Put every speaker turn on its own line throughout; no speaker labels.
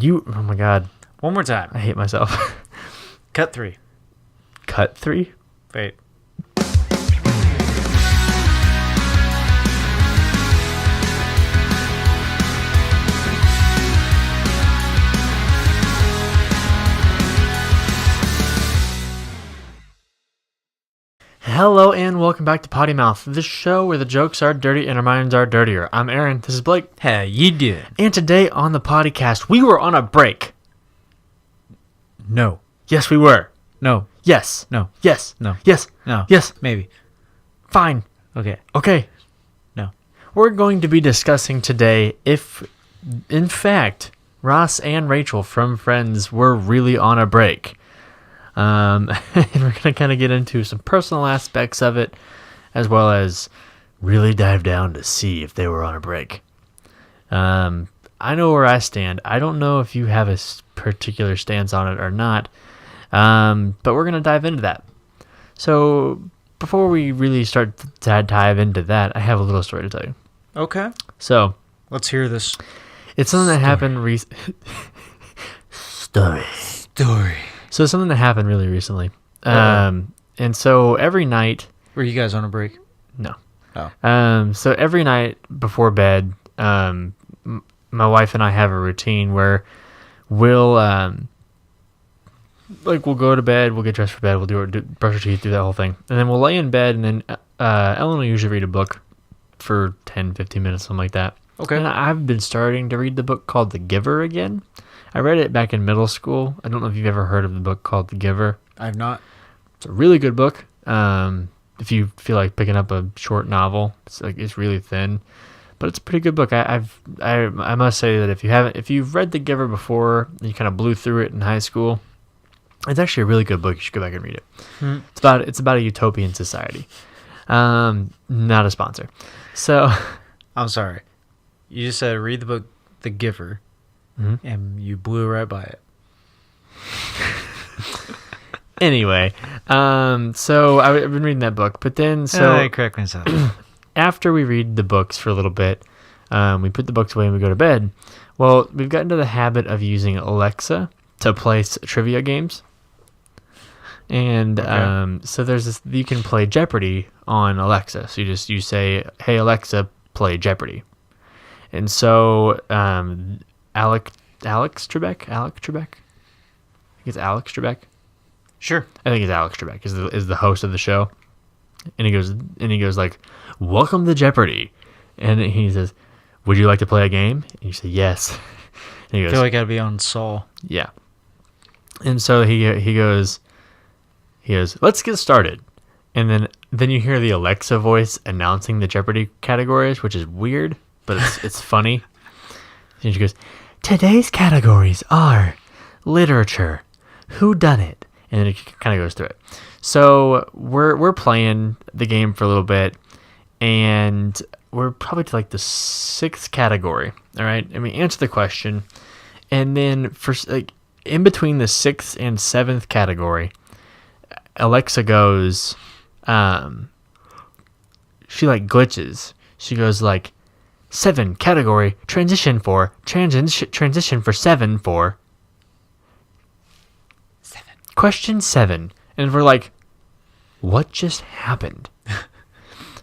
Oh my God.
One more time.
I hate myself.
Cut 3.
Cut 3?
Wait.
Hello and welcome back to Potty Mouth, the show where the jokes are dirty and our minds are dirtier. I'm Aaron. This is Blake.
How you doing?
And today on the podcast, we were on a break.
No.
Yes, we were.
No.
Yes.
No.
Yes.
No.
Yes.
No.
Yes.
Maybe.
Fine.
Okay.
Okay.
No.
We're going to be discussing today if, in fact, Ross and Rachel from Friends were really on a break. And we're going to kind of get into some personal aspects of it, as well as really dive down to see if they were on a break. I know where I stand. I don't know if you have a particular stance on it or not, but we're going to dive into that. So before we really start to dive into that, I have a little story to tell you.
Okay.
So
let's hear this.
It's something that happened Story. So it's something that happened really recently. And so every night...
Were you guys on a break?
No.
Oh.
So every night before bed, my wife and I have a routine where we'll go to bed, we'll get dressed for bed, we'll brush our teeth, do that whole thing. And then we'll lay in bed, and then Ellen will usually read a book for 10, 15 minutes, something like that.
Okay.
And I've been starting to read the book called The Giver again. I read it back in middle school. I don't know if you've ever heard of the book called The Giver.
I have not.
It's a really good book. If you feel like picking up a short novel, it's really thin, but it's a pretty good book. I must say that if you've read The Giver before, and you kind of blew through it in high school, it's actually a really good book. You should go back and read it. It's about a utopian society. Not a sponsor. So
I'm sorry. You just said read the book The Giver. Mm-hmm. And you blew right by it.
Anyway, so I've been reading that book, but then
correct myself.
After we read the books for a little bit, we put the books away and we go to bed. Well, we've gotten to the habit of using Alexa to play trivia games, and so there's this. You can play Jeopardy on Alexa. So you say, "Hey Alexa, play Jeopardy," and so Alex Trebek? I think it's Alex Trebek.
Sure.
I think it's Alex Trebek is the host of the show. And he goes like, "Welcome to Jeopardy." And he says, "Would you like to play a game?" And you say, "Yes." And he goes,
I feel like I'd be on Saul.
Yeah. And so he goes, "Let's get started." And then you hear the Alexa voice announcing the Jeopardy categories, which is weird, but it's funny. And she goes, "Today's categories are literature, whodunit," and then it kind of goes through it. So we're playing the game for a little bit, and we're probably to like the 6th category. All right, and we answer the question, and then for like in between the 6th and 7th category, Alexa goes, she like glitches. She goes like, 7 category transition for 7 for 7. Question 7. And we're like, what just happened?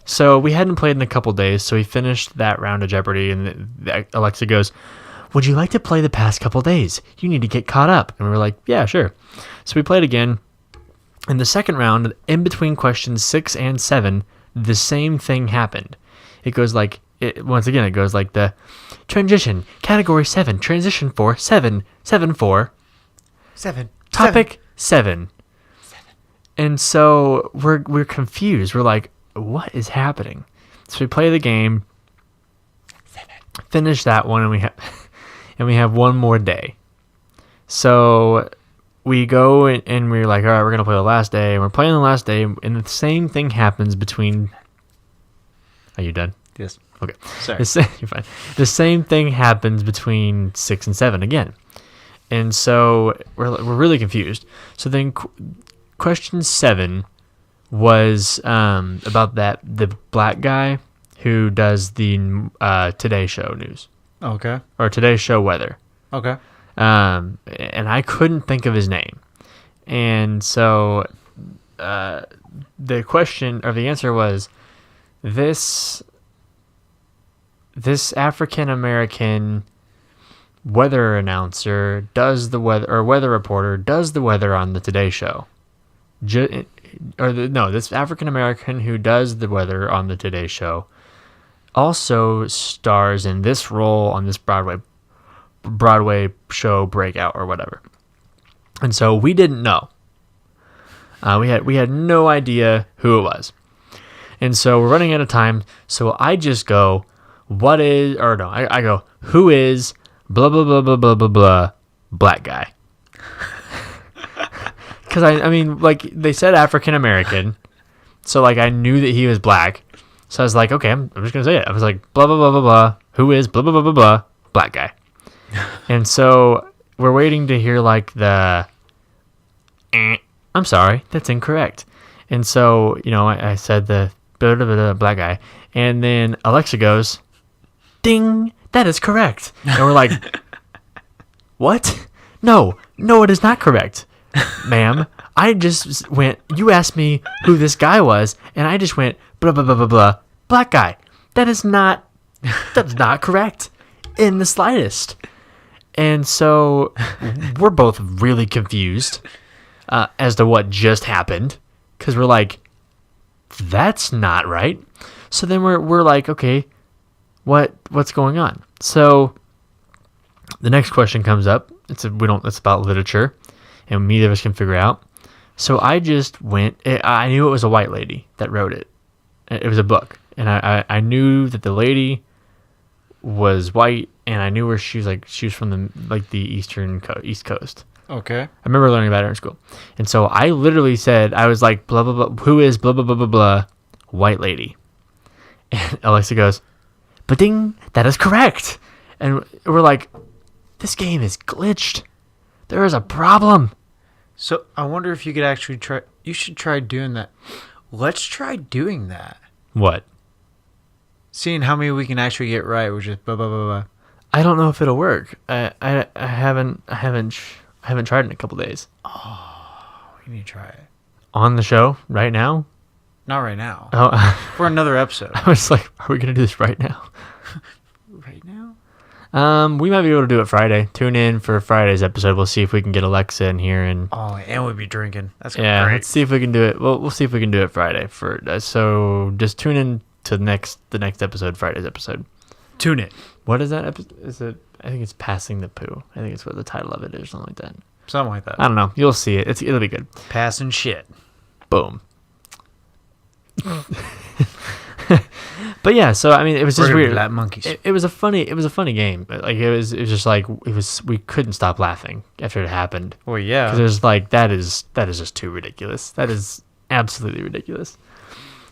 So we hadn't played in a couple days, so we finished that round of Jeopardy, and Alexa goes, "Would you like to play the past couple days? You need to get caught up." And we were like, yeah, sure. So we played again. In the second round, in between questions 6 and 7, the same thing happened. It goes like, once again, it goes like the transition, category 7, transition for 7 for
7.
topic 7. And so we're confused. We're like, what is happening? So we play the game, finish that one, and we have one more day. So we go and we're like, all right, we're gonna play the last day, and we're playing the last day, and the same thing happens between. Are you done?
Yes.
Okay.
Sorry.
You're fine. The same thing happens between 6 and 7 again. And so we're really confused. So then question 7 was about the black guy who does the Today Show news.
Okay.
Or Today Show weather.
Okay.
And I couldn't think of his name. And so the question or the answer was this African American weather announcer does the weather, or weather reporter does the weather on the Today Show. This African American who does the weather on the Today Show also stars in this role on this Broadway show Breakout or whatever. And so we didn't know. We had no idea who it was. And so we're running out of time. So I just go, I go, who is blah, blah, blah, blah, blah, blah, blah, black guy? Because I mean, like, they said African American. So, like, I knew that he was black. So I was like, okay, I'm just going to say it. I was like, blah, blah, blah, blah, blah. Who is blah, blah, blah, blah, blah, black guy? And so we're waiting to hear, like, the, I'm sorry, that's incorrect. And so, I said the blah, blah, blah, blah, black guy. And then Alexa goes, ding, that is correct. And we're like, what? No, it is not correct, ma'am. I just went, you asked me who this guy was, and I just went, blah, blah, blah, blah, blah, black guy. That's not correct in the slightest. And so we're both really confused as to what just happened, because we're like, that's not right. So then we're like, okay, what's going on? So the next question comes up. It's about literature, and neither of us can figure out. So I just went. I knew it was a white lady that wrote it. It was a book, and I knew that the lady was white, and I knew where she was from the East Coast.
Okay.
I remember learning about her in school, and so I literally said, I was like, blah blah blah. Who is blah blah blah blah blah, white lady? And Alexa goes, ba-ding, that is correct. And we're like, this game is glitched. There is a problem.
So I wonder if you could actually try. You should try doing that. Let's try doing that.
What?
Seeing how many we can actually get right, which is blah blah blah blah.
I don't know if it'll work. I haven't tried in a couple days.
Oh, we need to try it
On the show right now.
Not right now.
Oh,
For another episode.
I was like, are we gonna do this right now?
Right now?
We might be able to do it Friday. Tune in for Friday's episode. We'll see if we can get Alexa in here and.
Oh, and we'll be drinking. That's great.
Let's see if we can do it. We'll see if we can do it Friday. So just tune in to the next episode, Friday's episode.
Tune in.
What is that episode? Is it? I think it's Passing the Poo. I think it's what the title of it is, or something like that.
Something like that.
I don't know. You'll see it. It'll be good.
Passing shit.
Boom. But yeah, so I mean, it was just weird.
Black monkeys.
It was a funny game. Like it was just like we couldn't stop laughing after it happened.
Well, yeah.
Because it was like that is just too ridiculous. That is absolutely ridiculous.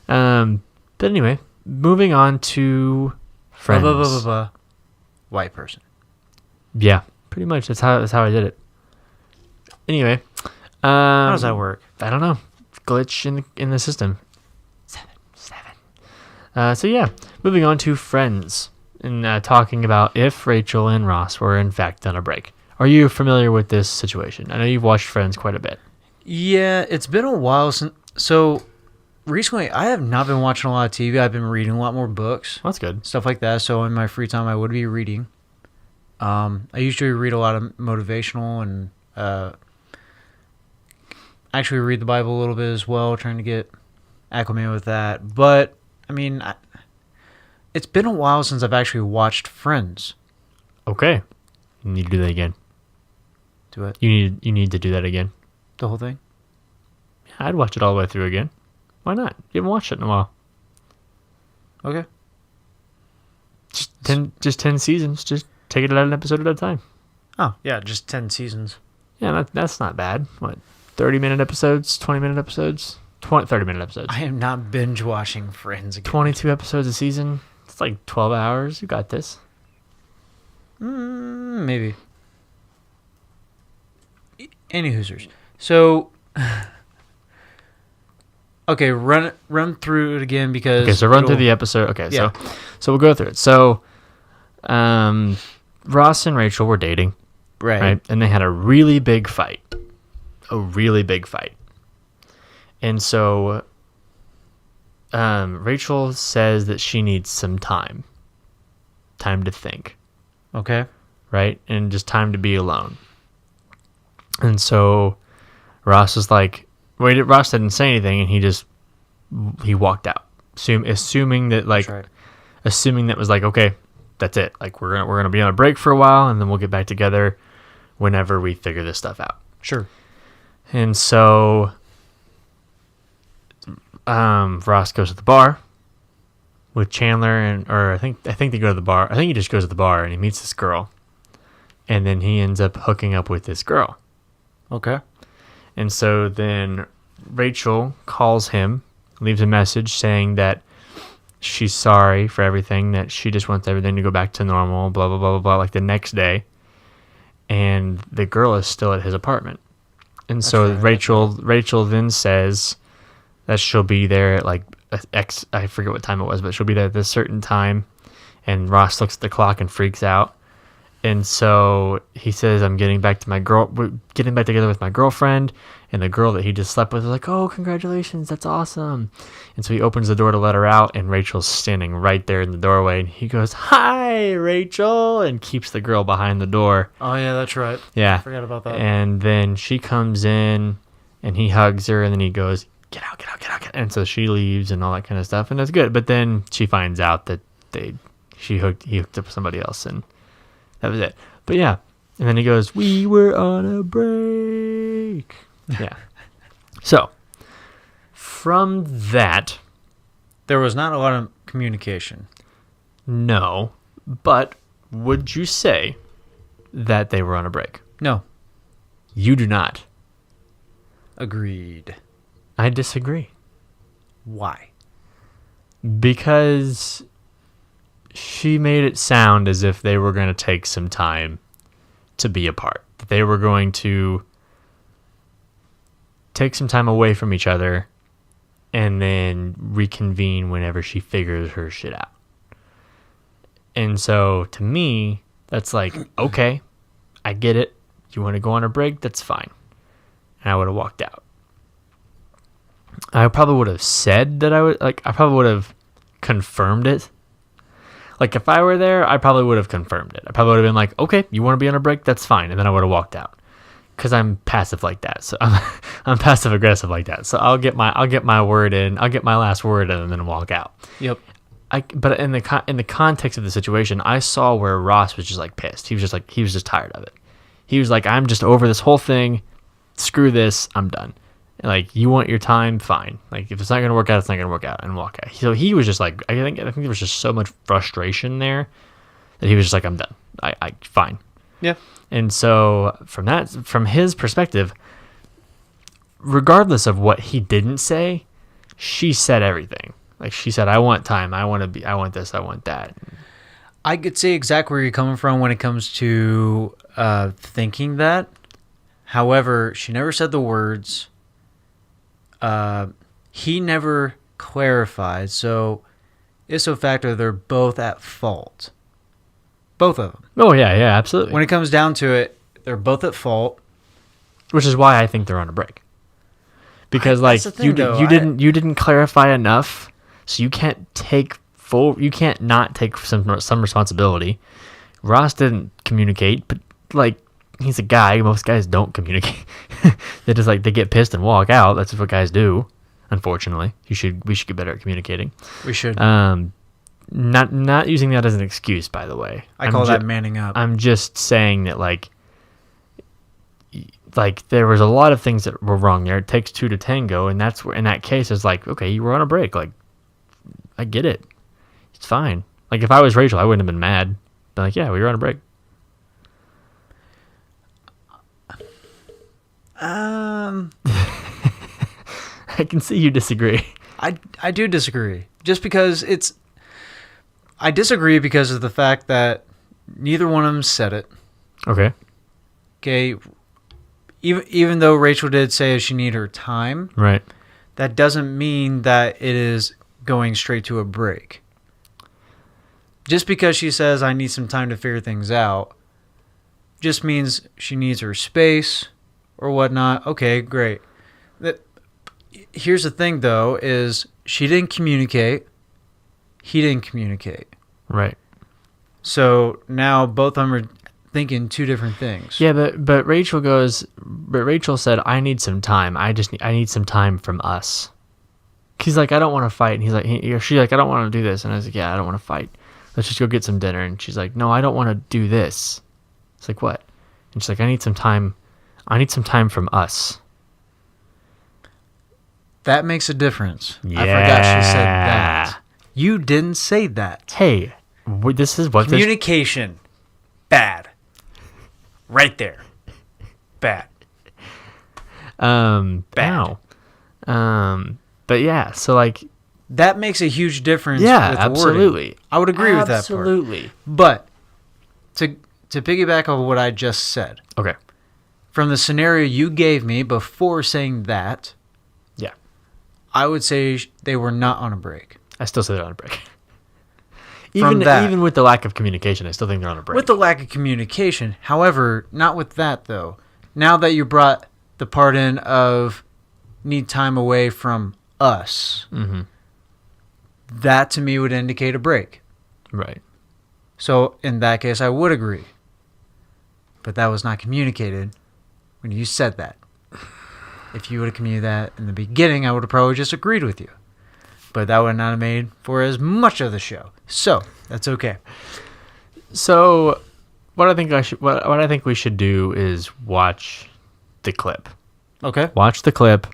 But anyway, moving on to Friends.
Blah, blah, blah, blah, blah. White person.
Yeah, pretty much. That's how I did it. Anyway,
how does that work?
I don't know. Glitch in the system. So yeah, moving on to Friends and talking about if Rachel and Ross were in fact on a break. Are you familiar with this situation? I know you've watched Friends quite a bit.
Yeah, it's been a while since. So recently, I have not been watching a lot of TV. I've been reading a lot more books.
That's good.
Stuff like that. So in my free time, I would be reading. I usually read a lot of motivational and actually read the Bible a little bit as well, trying to get acclimated with that. But I mean, it's been a while since I've actually watched Friends.
Okay, you need to do that again.
Do it.
You need to do that again.
The whole thing.
Yeah, I'd watch it all the way through again. Why not? You haven't watched it in a while.
Okay.
Just 10 seasons. Just take it an episode at a time.
Oh yeah, just 10 seasons.
Yeah, that's not bad. What, 30-minute episodes, 20-minute episodes, 30-minute episodes.
I am not binge watching Friends again.
22 episodes a season. It's like 12 hours. You got this.
Maybe. Any Hoosers. So, okay, run through it again because.
Okay, so run through the episode. Okay, yeah. So we'll go through it. So, Ross and Rachel were dating.
Right.
And they had a really big fight. A really big fight. And so Rachel says that she needs some time. Time to think.
Okay.
Right? And just time to be alone. And so Ross was like, Ross didn't say anything, and he walked out. Assuming that like,
That's right.
assuming that was like, okay, that's it. Like we're gonna be on a break for a while, and then we'll get back together whenever we figure this stuff out.
Sure.
And so Ross goes to the bar with Chandler, or I think they go to the bar. I think he just goes to the bar and he meets this girl, and then he ends up hooking up with this girl.
Okay.
And so then Rachel calls him, leaves a message saying that she's sorry for everything, that she just wants everything to go back to normal, blah, blah, blah, blah, blah, like the next day. And the girl is still at his apartment. And so Rachel then says that she'll be there at like I forget what time it was, but she'll be there at this certain time. And Ross looks at the clock and freaks out. And so he says, we're getting back together with my girlfriend. And the girl that he just slept with is like, oh, congratulations, that's awesome. And so he opens the door to let her out, and Rachel's standing right there in the doorway. And he goes, hi, Rachel, and keeps the girl behind the door.
Oh, yeah, that's right.
Yeah.
I forgot about that.
And then she comes in, and he hugs her, and then he goes, get out. And so she leaves and all that kind of stuff, and that's good. But then she finds out that he hooked up with somebody else, and that was it. But yeah. And then he goes, we were on a break. Yeah. So, from that,
There was not a lot of communication.
no. But would you say that they were on a break?
No.
You do not.
Agreed.
I disagree.
Why?
Because she made it sound as if they were going to take some time to be apart. That they were going to take some time away from each other and then reconvene whenever she figures her shit out. And so to me, that's like, okay, I get it. You want to go on a break? That's fine. And I would have walked out. I probably would have said that I probably would have confirmed it. Like if I were there, I probably would have confirmed it. I probably would have been like, okay, you want to be on a break? That's fine. And then I would have walked out. Because I'm passive like that. So I'm passive aggressive like that. So I'll get my word in. I'll get my last word in and then walk out.
Yep.
But in the context of the situation, I saw where Ross was just like pissed. He was just tired of it. He was like, I'm just over this whole thing. Screw this. I'm done. Like, you want your time, fine. Like, if it's not gonna work out, it's not gonna work out, and walk out. So he was just like, I think there was just so much frustration there that he was just like, I'm done. I fine.
Yeah.
And so from his perspective, regardless of what he didn't say, she said everything. Like, she said, I want time. I want this. I want that.
I could see exactly where you're coming from when it comes to thinking that. However, she never said the words. He never clarified. So, ipso facto, they're both at fault. Both of them.
Oh, yeah, absolutely.
When it comes down to it, they're both at fault.
Which is why I think they're on a break. Because
That's the thing,
you didn't clarify enough, so you can't not take some responsibility. Ross didn't communicate, but like, he's a guy. Most guys don't communicate. They just they get pissed and walk out. That's what guys do. Unfortunately, we should get better at communicating.
We should.
Not using that as an excuse, by the way.
I call that manning up.
I'm just saying that like there was a lot of things that were wrong there. It takes two to tango, and that's where in that case it's like, okay, you were on a break. Like, I get it. It's fine. Like, if I was Rachel, I wouldn't have been mad. But like, yeah, we were on a break. I can see you disagree.
I do disagree. Just because I disagree because of the fact that neither one of them said it.
Okay.
Okay. Even though Rachel did say she needed her time,
right,
that doesn't mean that it is going straight to a break. Just because she says, I need some time to figure things out, just means she needs her space or whatnot. Okay, great. Here's the thing, though, is she didn't communicate. He didn't communicate.
Right.
So now both of them are thinking two different things.
Yeah, but Rachel said, I need some time. I need some time from us. He's like, I don't want to fight. And she's like, I don't want to do this. And I was like, yeah, I don't want to fight. Let's just go get some dinner. And she's like, no, I don't want to do this. It's like, what? And she's like, I need some time. I need some time from us.
That makes a difference.
Yeah.
I forgot she said that. You didn't say that.
Hey, this is what
communication. Bad. Right there. Bad.
Bad. But yeah, so like
that makes a huge difference.
Yeah,
with
absolutely.
Wording. I would agree with that part.
Absolutely.
But to piggyback on what I just said.
Okay.
From the scenario you gave me before saying that.
Yeah.
I would say they were not on a break.
I still say they're on a break. Even with the lack of communication, I still think they're on a break.
With the lack of communication. However, not with that, though. Now that you brought the part in of need time away from us, that to me would indicate a break.
Right.
So in that case, I would agree. But that was not communicated when you said that. If you would have communicated that in the beginning, I would have probably just agreed with you. But that would not have made for as much of the show. So that's okay.
So what I think we should do is watch the clip.
Okay.
Watch the clip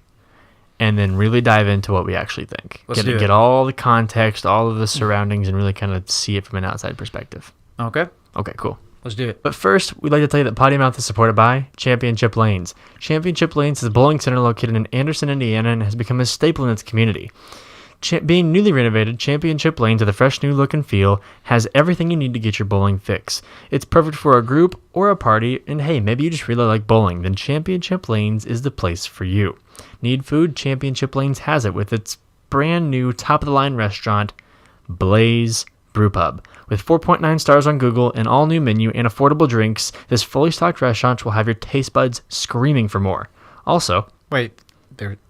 and then really dive into what we actually think. Get all the context, all of the surroundings, and really kind of see it from an outside perspective.
Okay.
Okay, cool.
Let's do it.
But first, we'd like to tell you that Potty Mouth is supported by Championship Lanes. Championship Lanes is a bowling center located in Anderson, Indiana, and has become a staple in its community. Being newly renovated, Championship Lanes with a fresh new look and feel has everything you need to get your bowling fix. It's perfect for a group or a party, and hey, maybe you just really like bowling, then Championship Lanes is the place for you. Need food? Championship Lanes has it with its brand new top-of-the-line restaurant, Blaze Brewpub. With 4.9 stars on Google, an all-new menu, and affordable drinks, this fully stocked restaurant will have your taste buds screaming for more. Also...
Wait,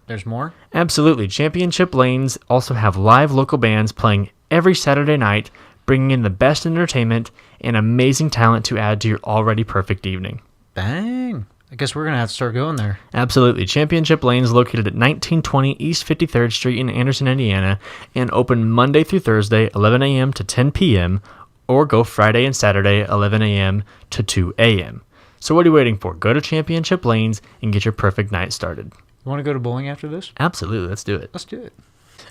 there's more?
Absolutely. Championship Lanes also have live local bands playing every Saturday night, bringing in the best entertainment and amazing talent to add to your already perfect evening.
Bang. I guess we're going to have to start going there.
Absolutely. Championship Lanes located at 1920 East 53rd Street in Anderson, Indiana, and open Monday through Thursday, 11 a.m. to 10 p.m., or go Friday and Saturday, 11 a.m. to 2 a.m. So what are you waiting for? Go to Championship Lanes and get your perfect night started.
You want to go to bowling after this?
Absolutely. Let's do it.
Let's do it.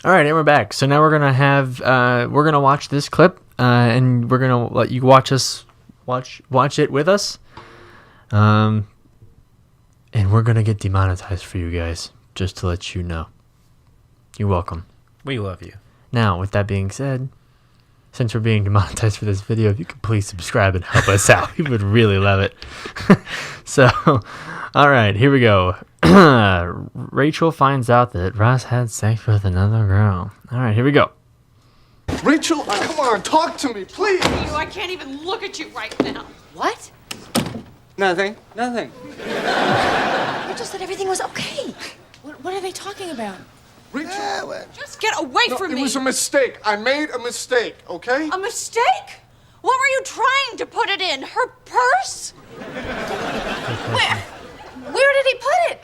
All right, and we're back. So now we're gonna watch this clip, and we're gonna let you watch it with us, and we're gonna get demonetized for you guys, just to let you know. You're welcome.
We love you.
Now, with that being said, since we're being demonetized for this video, if you could please subscribe and help us out, we would really love it. So, all right, here we go. Rachel finds out that Ross had sex with another girl. All right, here we go.
Rachel, come on, talk to me, please.
I can't even look at you right now. What?
Nothing.
Rachel said everything was okay. What are they talking about?
Rachel,
Just get away from me.
It was a mistake. I made a mistake, okay?
A mistake? What were you trying to put it in? Her purse? Where did he put it?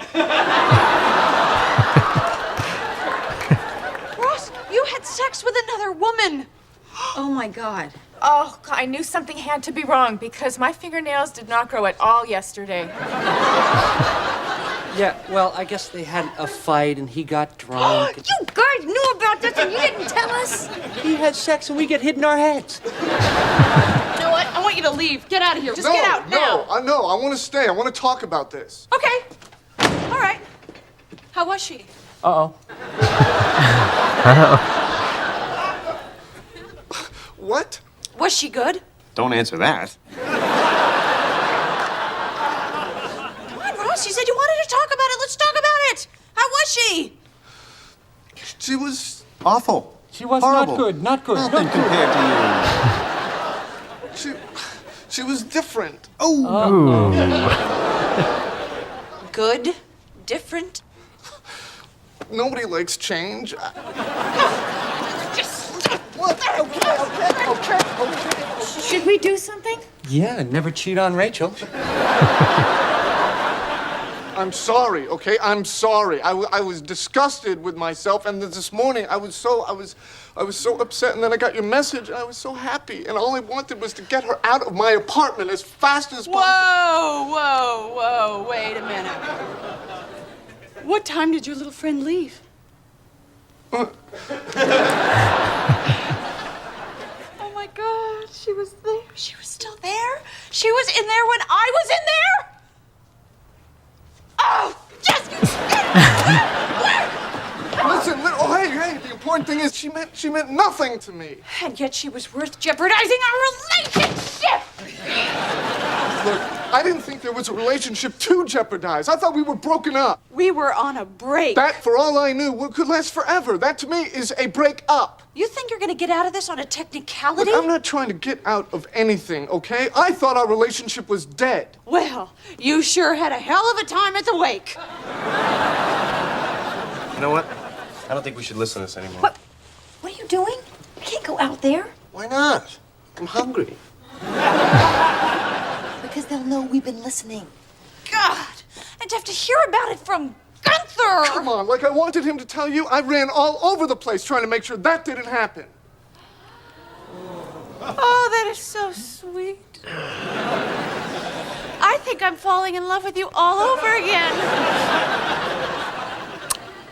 Ross, you had sex with another woman. Oh my God.
Oh, I knew something had to be wrong because my fingernails did not grow at all yesterday.
Yeah, well, I guess they had a fight and he got drunk.
You guys knew about this and you didn't tell us?
He had sex and we get hit in our heads.
You know what? I want you to leave. Get out of here. Just get out now.
No, I want to stay. I want to talk about this.
Okay. All right. How was she?
Uh-oh.
What?
Was she good?
Don't answer that.
Come on, Ross. You said you wanted to talk about it. Let's talk about it. How was she?
She was
Awful.
She was
Horrible.
not good.
Nothing compared to
She was different.
Ooh.
Good? Different?
Nobody likes change.
Just
What? Okay.
Should we do something?
Yeah, never cheat on Rachel.
I'm sorry, okay? I'm sorry. I was disgusted with myself, and this morning I was so upset, and then I got your message, and I was so happy, and all I wanted was to get her out of my apartment as fast as possible.
Whoa, wait a minute. What time did your little friend leave? Oh my God, she was there. She was still there? She was in there when I was in there? Oh, just
Listen, hey, the important thing is she meant nothing to me.
And yet she was worth jeopardizing our relationship.
Look, I didn't think there was a relationship to jeopardize. I thought we were broken up.
We were on a break.
That, for all I knew, could last forever. That, to me, is a break up.
You think you're gonna get out of this on a technicality?
Look, I'm not trying to get out of anything, okay? I thought our relationship was dead.
Well, you sure had a hell of a time at the wake.
You know what? I don't think we should listen to this anymore.
What are you doing? We can't go out there.
Why not? I'm hungry.
Because they'll know we've been listening. God, and to have to hear about it from Gunther.
Come on, like I wanted him to tell you, I ran all over the place trying to make sure that didn't happen.
Oh, that is so sweet. I think I'm falling in love with you all over again.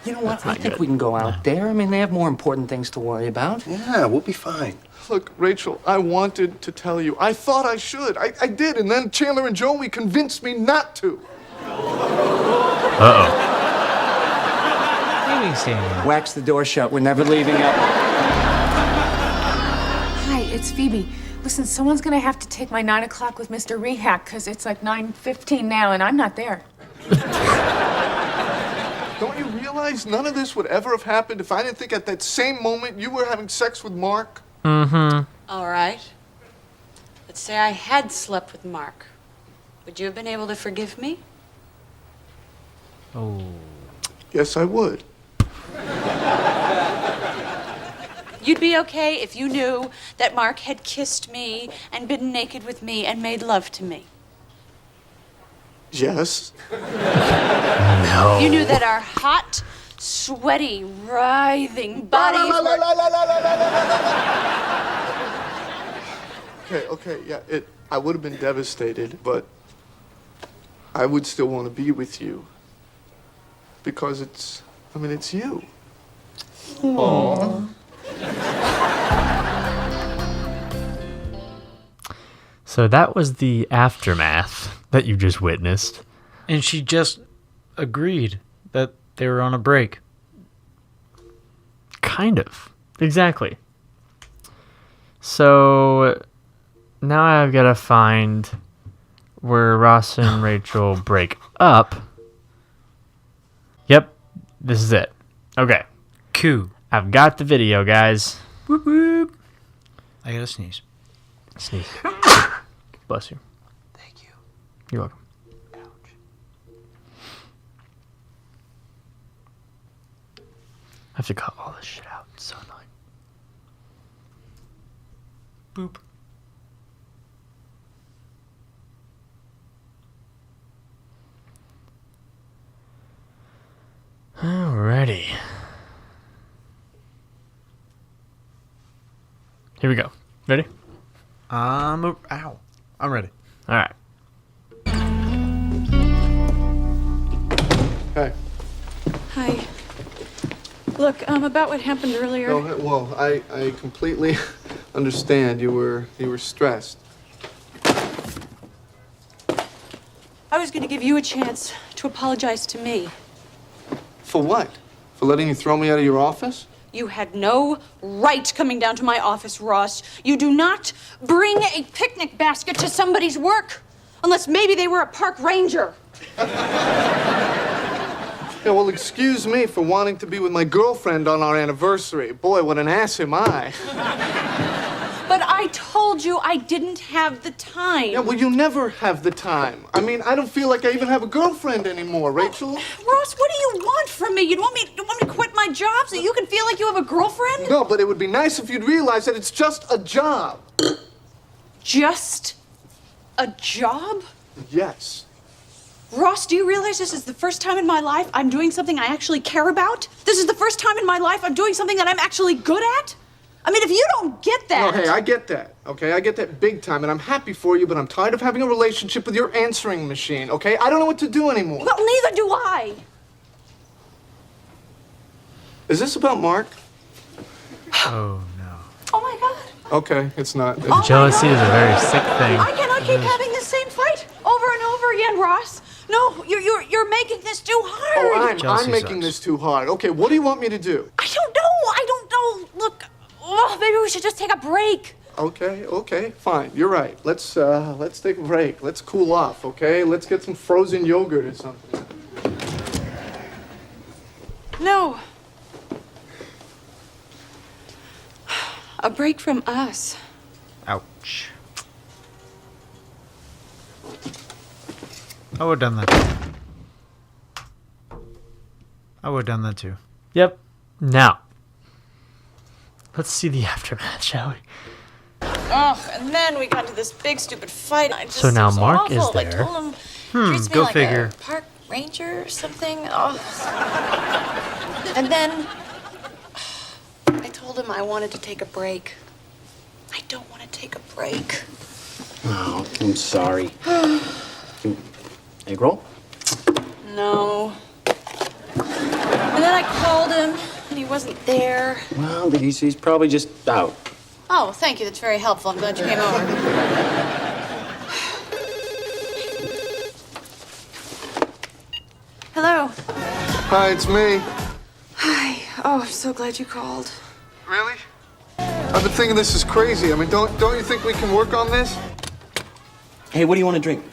You know what? I think we can go out there. I mean, they have more important things to worry about.
Yeah, we'll be fine.
Look, Rachel, I wanted to tell you. I thought I should. I did, and then Chandler and Joey convinced me not to.
Uh-oh.
Maybe staying here.
Wax the door shut. We're never leaving it.
Hi, it's Phoebe. Listen, someone's gonna have to take my 9 o'clock with Mr. Rehack, because it's like 9:15 now, and I'm not there.
Don't you realize none of this would ever have happened if I didn't think at that same moment you were having sex with Mark?
Mm-hmm.
All right. Let's say I had slept with Mark. Would you have been able to forgive me?
Oh.
Yes, I would.
You'd be okay if you knew that Mark had kissed me and been naked with me and made love to me.
Yes.
No.
You knew that our hot, sweaty, writhing bodies were...
Okay, yeah, I would have been devastated, but I would still want to be with you. Because it's you. Aww.
So that was the aftermath that you just witnessed.
And she just agreed that they were on a break.
Kind of. Exactly. So now I've got to find where Ross and Rachel break up. Yep, this is it. Okay,
Cool.
I've got the video, guys. Whoop whoop.
I gotta sneeze.
Sneeze. Bless you.
Thank you.
You're welcome. I have to cut all this shit out. It's so annoying.
Boop.
Alrighty. Here we go. Ready?
I'm ready.
All right.
Hey.
Hi. Look, about what happened earlier.
No, well, I completely understand. You were stressed.
I was going to give you a chance to apologize to me.
For what? For letting you throw me out of your office?
You had no right coming down to my office, Ross. You do not bring a picnic basket to somebody's work. Unless maybe they were a park ranger.
Yeah, well, excuse me for wanting to be with my girlfriend on our anniversary. Boy, what an ass am I.
But I told told you I didn't have the time.
Yeah, well, you never have the time. I mean, I don't feel like I even have a girlfriend anymore, Rachel.
Ross, what do you want from me? You want me to quit my job so you can feel like you have a girlfriend?
No, but it would be nice if you'd realize that it's just a job.
Just a job?
Yes.
Ross, do you realize this is the first time in my life I'm doing something I actually care about? This is the first time in my life I'm doing something that I'm actually good at? I mean, if you don't get that...
No, hey, I get that, okay? I get that big time, and I'm happy for you, but I'm tired of having a relationship with your answering machine, okay? I don't know what to do anymore.
Well, neither do I.
Is this about Mark?
Oh, no.
Oh, my God.
Okay, it's not.
Oh,
Jealousy is a very sick thing.
I cannot keep having the same fight over and over again, Ross. No, you're making this too hard.
Oh,
Jealousy
I'm making
sucks.
this too hard. Okay, what do you want me to do?
I don't know. Look, maybe we should just take a break.
Okay, fine. You're right. Let's take a break. Let's cool off, okay? Let's get some frozen yogurt or something.
No. A break from us.
Ouch. I would have done that. I would have done that too.
Yep. Now, let's see the aftermath, shall we?
Oh, and then we got into this big stupid fight.
So now Mark is
I
there.
told him, treats me
go
like
figure.
a park ranger or something. Oh. And then I told him I wanted to take a break. I don't want to take a break.
Oh, I'm sorry. Egg roll?
No. And then I called him, and he wasn't there.
Well, he's probably just out.
Oh, thank you. That's very helpful. I'm glad you came over. Hello.
Hi, it's me.
Hi. Oh, I'm so glad you called.
Really? I've been thinking this is crazy. I mean, don't you think we can work on this?
Hey, what do you want to drink?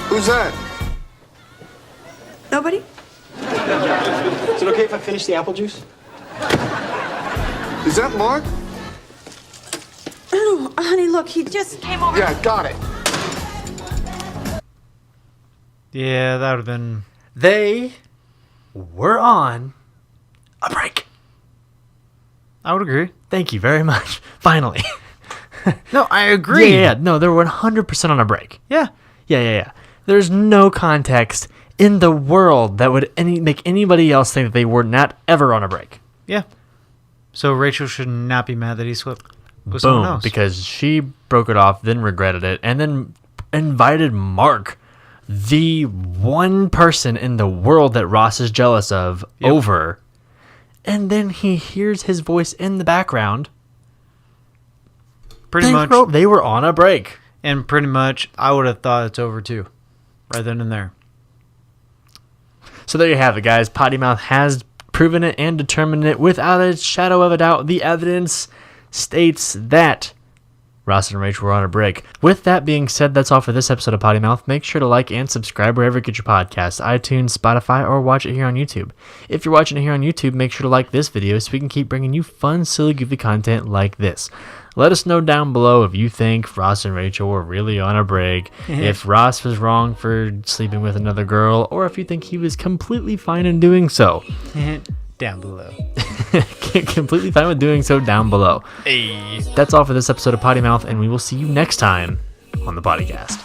Who's that?
Nobody?
Is it okay if I finish the apple juice?
Is that Mark?
Oh, honey, look, he just came over.
Yeah, got it.
Yeah, that would have been.
They were on a break.
I would agree.
Thank you very much. Finally.
No, I agree.
Yeah. No, they're 100% on a break.
Yeah.
Yeah. There's no context in the world that would make anybody else think that they were not ever on a break.
Yeah. So Rachel should not be mad that he slipped with someone
Boom.
else.
Because she broke it off, then regretted it, and then invited Mark, the one person in the world that Ross is jealous of, over. And then he hears his voice in the background.
Pretty much.
They were on a break.
And pretty much, I would have thought it's over too. Right then and there.
So there you have it, guys. Potty Mouth has proven it and determined it without a shadow of a doubt. The evidence states that Ross and Rachel were on a break. With that being said, that's all for this episode of Potty Mouth. Make sure to like and subscribe wherever you get your podcasts, iTunes, Spotify, or watch it here on YouTube. If you're watching it here on YouTube, make sure to like this video so we can keep bringing you fun, silly, goofy content like this. Let us know down below if you think Ross and Rachel were really on a break, if Ross was wrong for sleeping with another girl, or if you think he was completely fine in doing so.
Down below.
Completely fine with doing so down below.
Hey.
That's all for this episode of Potty Mouth, and we will see you next time on the podcast.